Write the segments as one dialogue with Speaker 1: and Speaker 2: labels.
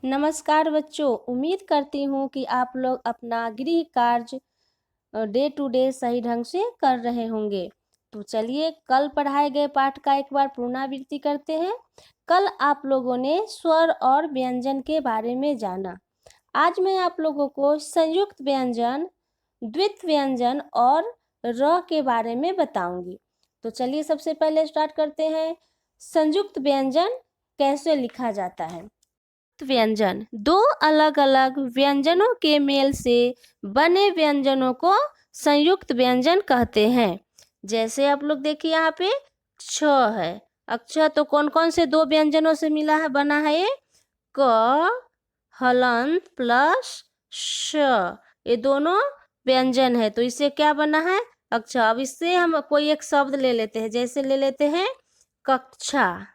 Speaker 1: नमस्कार बच्चों, उम्मीद करती हूँ कि आप लोग अपना गृह कार्य डे टू डे सही ढंग से कर रहे होंगे। तो चलिए कल पढ़ाए गए पाठ का एक बार पुनरावृत्ति करते हैं। कल आप लोगों ने स्वर और व्यंजन के बारे में जाना। आज मैं आप लोगों को संयुक्त व्यंजन, द्वित्व व्यंजन और र के बारे में बताऊंगी। तो चलिए सबसे पहले स्टार्ट करते हैं। संयुक्त व्यंजन कैसे लिखा जाता है। व्यंजन दो अलग अलग व्यंजनों के मेल से बने व्यंजनों को संयुक्त व्यंजन कहते हैं। जैसे आप लोग देखिए यहाँ पे छ है। अक्षर तो कौन कौन से दो व्यंजनों से मिला है, बना है ये क हलंत प्लस श, ये दोनों व्यंजन है। तो इससे क्या बना है अक्षर। अब इससे हम कोई एक शब्द ले लेते हैं, जैसे ले लेते हैं कक्षा।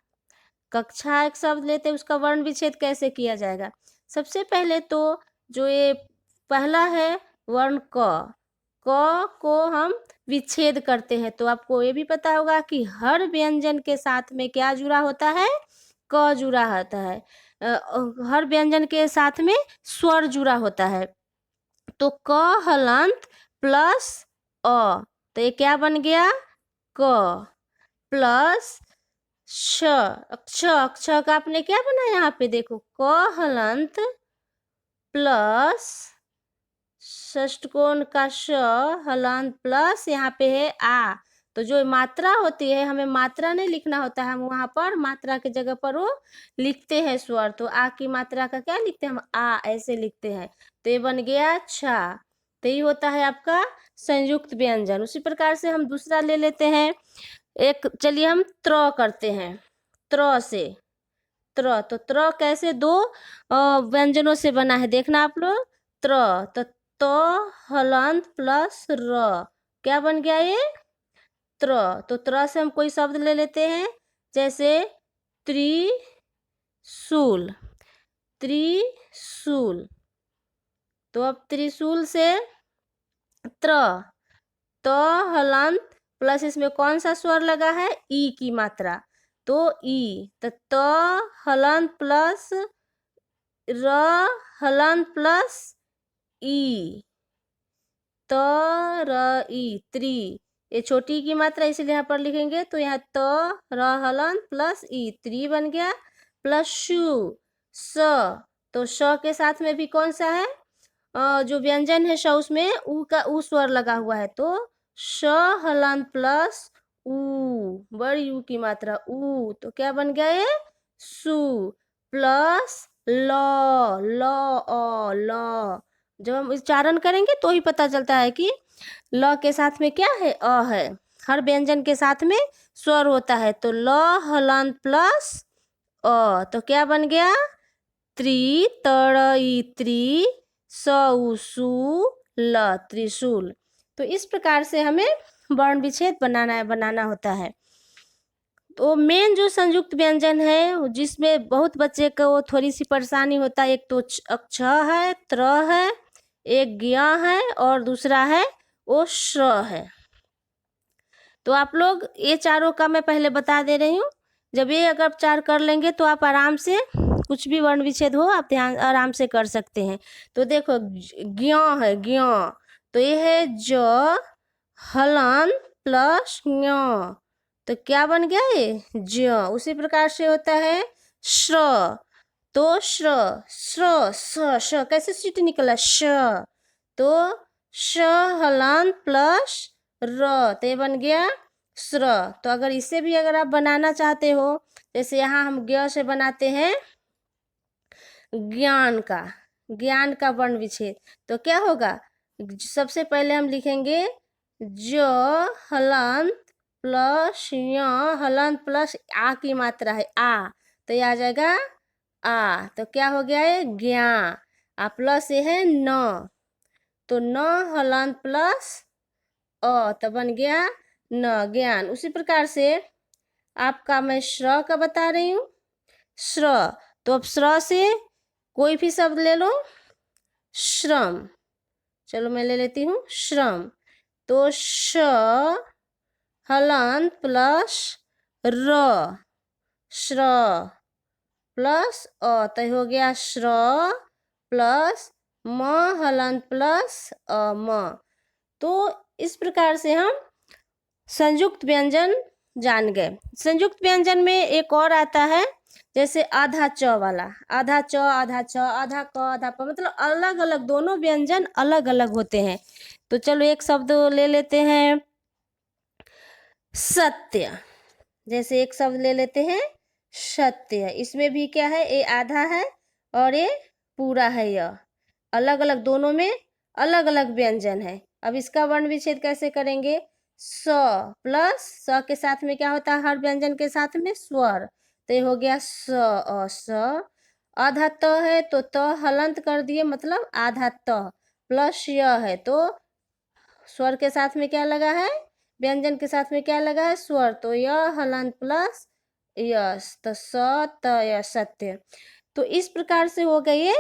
Speaker 1: कक्षा एक शब्द लेते हैं, उसका वर्ण विच्छेद कैसे किया जाएगा। सबसे पहले तो जो ये पहला है वर्ण क को हम विच्छेद करते हैं। तो आपको ये भी पता होगा कि हर व्यंजन के साथ में क्या जुड़ा होता है, क जुड़ा होता है। हर व्यंजन के साथ में स्वर जुड़ा होता है। तो क हलंत प्लस अ, तो ये क्या बन गया क प्लस श। अक्ष का आपने क्या बना यहाँ पे देखो क हलंत प्लस षष्टकोण का श हलंत प्लस यहाँ पे है आ। तो जो मात्रा होती है, हमें मात्रा नहीं लिखना होता है, हम वहाँ पर मात्रा की जगह पर वो लिखते हैं स्वर। तो आ की मात्रा का क्या लिखते हैं हम, आ ऐसे लिखते हैं। तो ये बन गया छा। तो ये होता है आपका संयुक्त व्यंजन। उसी प्रकार से हम दूसरा ले लेते हैं। एक चलिए हम त्र करते हैं। त्र से त्र, तो त्र कैसे दो व्यंजनों से बना है देखना आप लोग। त्र तो हलंत प्लस र, क्या बन गया ये त्र। तो त्र से हम कोई शब्द ले लेते हैं, जैसे त्रिशूल। त्रिशूल, तो अब त्रिशूल से त्र, तो हलंत प्लस इसमें कौन सा स्वर लगा है, ई की मात्रा। तो ई, तो हलंत प्लस र हलंत प्लस ई, त र ई त्रि। ये छोटी की मात्रा इसलिए यहाँ पर लिखेंगे। तो यहाँ त र हलंत प्लस ई त्रि बन गया। प्लस शु स, तो श के साथ में भी कौन सा है जो व्यंजन है श, उसमें ऊ का ऊ स्वर लगा हुआ है। तो श हलंत प्लस ऊ, बड़ी ऊ की मात्रा ऊ, तो क्या बन गया ये सु। प्लस ल, ल अ ल, जब हम उच्चारण करेंगे तो ही पता चलता है कि ल के साथ में क्या है, अ है। हर व्यंजन के साथ में स्वर होता है। तो ल हलंत प्लस अ, तो क्या बन गया त्रि तड़ई त्रि सु सु ल, त्रिशूल। तो इस प्रकार से हमें वर्ण विच्छेद बनाना होता है। तो मेन जो संयुक्त व्यंजन है, जिसमें बहुत बच्चे को थोड़ी सी परेशानी होता है, एक तो अक्ष है, त्र है, एक ज्ञ है और दूसरा है वो श्र है। तो आप लोग ये चारों का मैं पहले बता दे रही हूँ। जब ये अगर चार कर लेंगे तो आप आराम से कुछ भी वर्ण विच्छेद हो आप ध्यान आराम से कर सकते हैं। तो देखो ज्ञ है, ज्ञ, तो ये है ज हलन प्लस ज्ञ, तो क्या बन गया ये ज। उसी प्रकार से होता है श्र, तो श्र श्र स श, कैसे सीट निकला श, तो श हलंत प्लस र, तो ये बन गया स्र। तो अगर इसे भी अगर आप बनाना चाहते हो, जैसे यहाँ हम ज्ञ से बनाते हैं ज्ञान का वर्ण विच्छेद, तो क्या होगा, सबसे पहले हम लिखेंगे ज हलंत प्लस य हलंत प्लस आ की मात्रा है आ, तो ये आ जाएगा आ। तो क्या हो गया है ज्ञा, आ प्लस ये है न, तो न हलंत प्लस अ, तो बन गया न, ज्ञान। उसी प्रकार से आपका मैं श्र का बता रही हूँ। श्र, तो अब श्र से कोई भी शब्द ले लो, श्रम, चलो मैं ले लेती हूँ श्रम। तो श हलंत प्लस र, श्र, प्लस अ, तो हो गया श्र प्लस म हलंत प्लस म। तो इस प्रकार से हम संयुक्त व्यंजन जान गए। संयुक्त व्यंजन में एक और आता है, जैसे आधा च वाला, आधा च आधा छ आधा क आधा प, मतलब अलग अलग दोनों व्यंजन अलग अलग होते हैं। तो चलो एक शब्द ले लेते हैं, सत्य। जैसे एक शब्द ले लेते हैं सत्य, इसमें भी क्या है, ये आधा है और ये पूरा है। यह अलग अलग, दोनों में अलग अलग व्यंजन है। अब इसका वर्ण विच्छेद कैसे करेंगे, स प्लस स के साथ में क्या होता है, हर व्यंजन के साथ में स्वर, तो ये हो गया स अ स। आधा त है तो त हलंत कर दिए, मतलब आधा त, प्लस य है तो स्वर के साथ में क्या लगा है, व्यंजन के साथ में क्या लगा है, स्वर, तो य हलंत प्लस यस, तो स त य सत्य। तो इस प्रकार से हो गए ये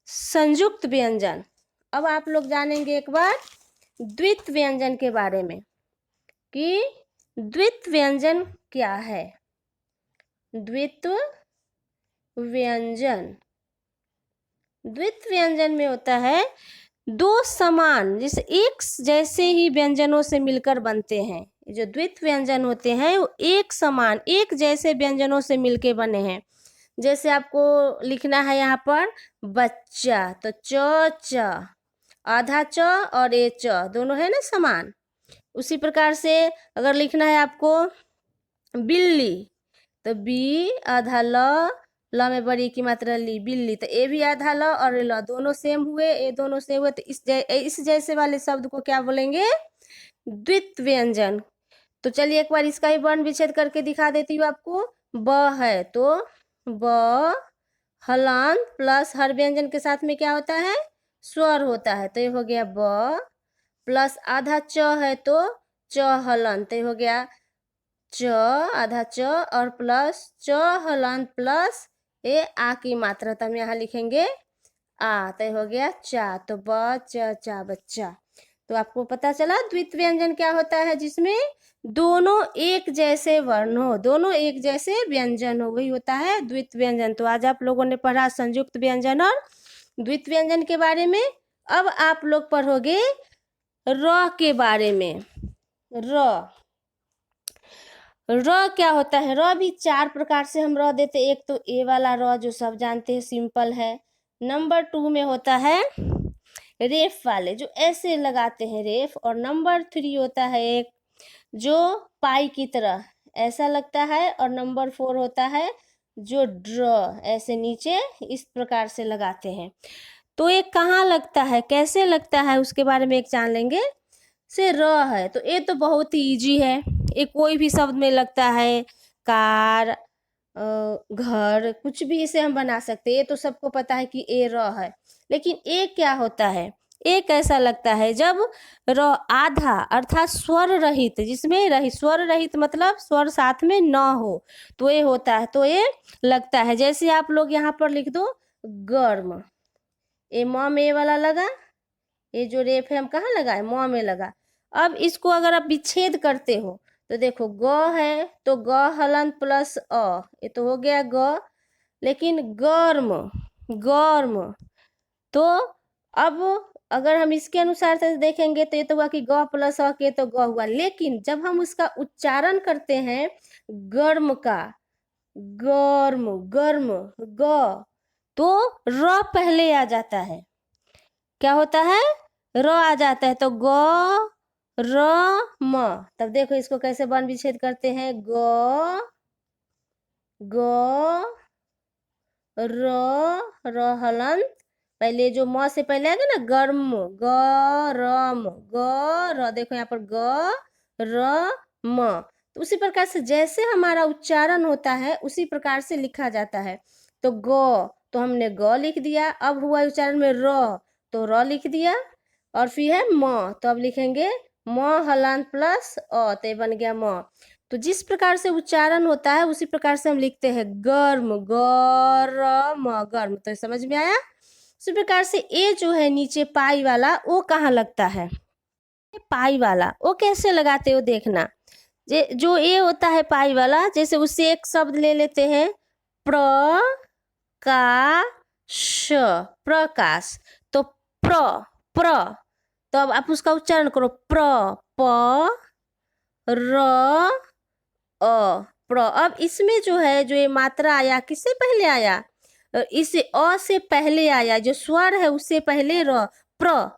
Speaker 1: संयुक्त व्यंजन। अब आप लोग जानेंगे एक बार द्वित व्यंजन के बारे में कि द्वित व्यंजन क्या है। द्वित व्यंजन, द्वित व्यंजन में होता है दो समान, जिसे एक जैसे ही व्यंजनों से मिलकर बनते हैं। जो द्वित व्यंजन होते हैं वो एक समान, एक जैसे व्यंजनों से मिलके बने हैं। जैसे आपको लिखना है यहाँ पर बच्चा, तो च आधा च और ये च दोनों है ना समान। उसी प्रकार से अगर लिखना है आपको बिल्ली, तो बी आधा ल में बड़ी की मात्रा ली, बिल्ली, तो ए भी आधा ल और ल दोनों सेम हुए, ए दोनों सेम हुए, तो इस जैसे वाले शब्द को क्या बोलेंगे, द्वित व्यंजन। तो चलिए एक बार इसका ही वर्ण विच्छेद करके दिखा देती हूँ आपको। ब है तो ब हलांत प्लस हर व्यंजन के साथ में क्या होता है, स्वर होता है, तो ये हो गया ब, प्लस आधा च है तो च हलंत, तो ये हो गया च आधा च और प्लस च हलंत प्लस ये आ की मात्रा, तो हम यहाँ लिखेंगे आ, तो हो गया चा, तो ब च चा बच्चा। तो आपको पता चला द्वित व्यंजन क्या होता है, जिसमें दोनों एक जैसे वर्ण हो, दोनों एक जैसे व्यंजन हो, वही होता है द्वित व्यंजन। तो आज आप लोगों ने पढ़ा संयुक्त व्यंजन और द्वित व्यंजन के बारे में। अब आप लोग पढ़ोगे र के बारे में। र क्या होता है, र भी चार प्रकार से हम र देते। एक तो ए वाला र जो सब जानते हैं, सिंपल है। नंबर 2 में होता है रेफ वाले, जो ऐसे लगाते हैं रेफ। और नंबर 3 होता है एक जो पाई की तरह ऐसा लगता है। और नंबर 4 होता है जो ड्र, ऐसे नीचे इस प्रकार से लगाते हैं। तो ये कहाँ लगता है, कैसे लगता है, उसके बारे में एक जान लेंगे। से र है तो ये तो बहुत ही इजी है, ये कोई भी शब्द में लगता है, कार घर कुछ भी इसे हम बना सकते हैं, ये तो सबको पता है कि ए र है। लेकिन ए क्या होता है, ए कैसा लगता है, जब र आधा अर्थात स्वर रहित, जिसमें रहित स्वर रहित मतलब स्वर साथ में न हो, तो ये होता है, तो ये लगता है। जैसे आप लोग यहाँ पर लिख दो गर्म, ए म में ए वाला लगा, ये जो रेफ है हम कहाँ लगाए, म में लगा। अब इसको अगर आप विच्छेद करते हो तो देखो ग है तो ग हलंत प्लस अ, ये तो हो गया ग। लेकिन गर्म, गर्म, तो अब अगर हम इसके अनुसार से देखेंगे तो ये तो हुआ कि ग प्लस अ के तो ग हुआ। लेकिन जब हम उसका उच्चारण करते हैं गर्म का, गर्म गर्म ग, तो र पहले आ जाता है, क्या होता है, र आ जाता है, तो ग र म। तब देखो इसको कैसे वर्ण विच्छेद करते हैं, ग र हलंत, पहले जो म से पहले आएगा ना गर्म, गरम, देखो यहाँ पर र म। तो उसी प्रकार से जैसे हमारा उच्चारण होता है उसी प्रकार से लिखा जाता है। तो ग तो हमने ग लिख दिया, अब हुआ उच्चारण में र, तो र लिख दिया। और फिर है म, तो अब लिखेंगे म हलांत प्लस अ, तो बन गया म। तो जिस प्रकार से उच्चारण होता है उसी प्रकार से हम लिखते हैं गर्म, गरम, गर्म। तो समझ में आया। उसी प्रकार से ए जो है नीचे पाई वाला, वो कहाँ लगता है, पाई वाला वो कैसे लगाते हो देखना। जो ए होता है पाई वाला, जैसे उससे एक शब्द ले लेते हैं प्र, का श प्रकाश। तो प्र तो अब आप उसका उच्चारण करो, प र प्र। अब इसमें जो है, जो ये मात्रा आया किससे पहले आया, इसे अ से पहले आया, जो स्वर है उससे पहले र, प्र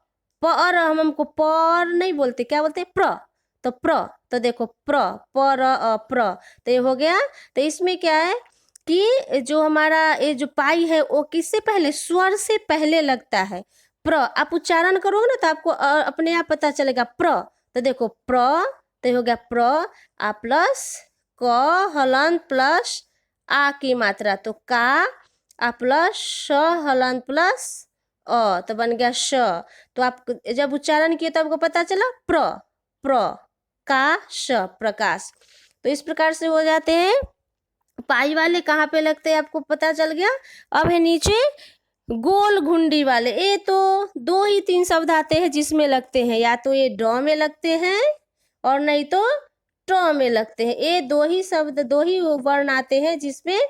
Speaker 1: पर हमको पर नहीं बोलते, क्या बोलते प्र। तो प्र, तो देखो पर प्र, तो ये हो गया। तो इसमें क्या है कि जो हमारा ये जो पाई है वो किससे पहले, स्वर से पहले लगता है। प्र आप उच्चारण करोगे ना तो आपको अपने आप पता चलेगा प्र। तो देखो प्र, तो हो गया प्र आ प्लस क हलन प्लस आ की मात्रा, तो का आ प्लस श हलन प्लस अ, तो बन गया श। तो आप जब उच्चारण किए तो आपको पता चला प्र का श प्रकाश। तो इस प्रकार से हो जाते हैं। पाई वाले कहाँ पे लगते हैं आपको पता चल गया। अब है नीचे गोल घुंडी वाले। ये तो 2 ही 3 शब्द आते हैं जिसमें लगते हैं, या तो ये ड में लगते हैं और नहीं तो ट में लगते हैं। ये 2 ही शब्द, 2 ही वर्ण आते हैं जिसमें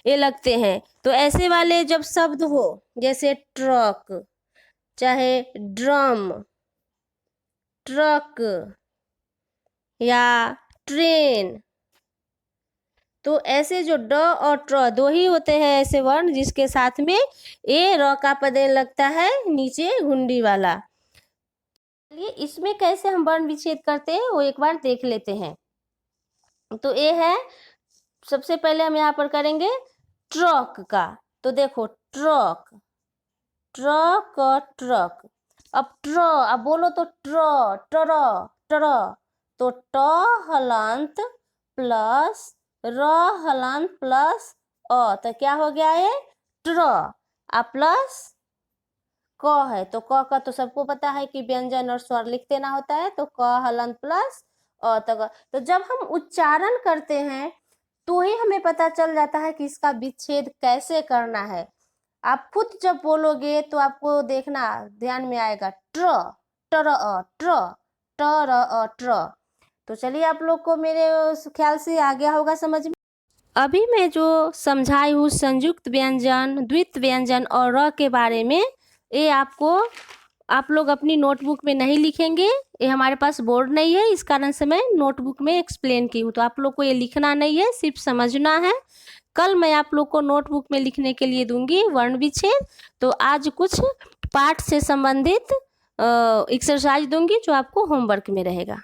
Speaker 1: ये लगते हैं। तो ऐसे वाले जब शब्द हो, जैसे ट्रक, चाहे ड्रम, ट्रक या ट्रेन, तो ऐसे जो ड और ट्र 2 ही होते हैं ऐसे वर्ण जिसके साथ में ए र का पदेन लगता है नीचे घुंडी वाला। चलिए इसमें कैसे हम वर्ण विच्छेद करते हैं वो एक बार देख लेते हैं। तो ये है, सबसे पहले हम यहाँ पर करेंगे ट्रक का। तो देखो ट्रक, ट्रक। अब अब बोलो तो टर, तो ट हलंत प्लस र हलंत प्लस अ, तो क्या हो गया ये ट्र। आ प्लस क है, तो क का तो सबको पता है कि व्यंजन और स्वर लिख देना होता है, तो क हलंत प्लस अ, तो जब हम उच्चारण करते हैं तो ही हमें पता चल जाता है कि इसका विच्छेद कैसे करना है। आप खुद जब बोलोगे तो आपको देखना ध्यान में आएगा ट्र, ट्र। तो चलिए आप लोग को मेरे ख्याल से आ गया होगा समझ में। अभी मैं जो समझाई हूँ संयुक्त व्यंजन, द्वित्व व्यंजन और र के बारे में, ये आपको आप लोग अपनी नोटबुक में नहीं लिखेंगे, ये हमारे पास बोर्ड नहीं है, इस कारण से मैं नोटबुक में एक्सप्लेन की हूँ। तो आप लोग को ये लिखना नहीं है, सिर्फ समझना है। कल मैं आप लोग को नोटबुक में लिखने के लिए दूंगी वर्ण विच्छेद। तो आज कुछ पाठ से संबंधित एक्सरसाइज दूंगी जो आपको होमवर्क में रहेगा।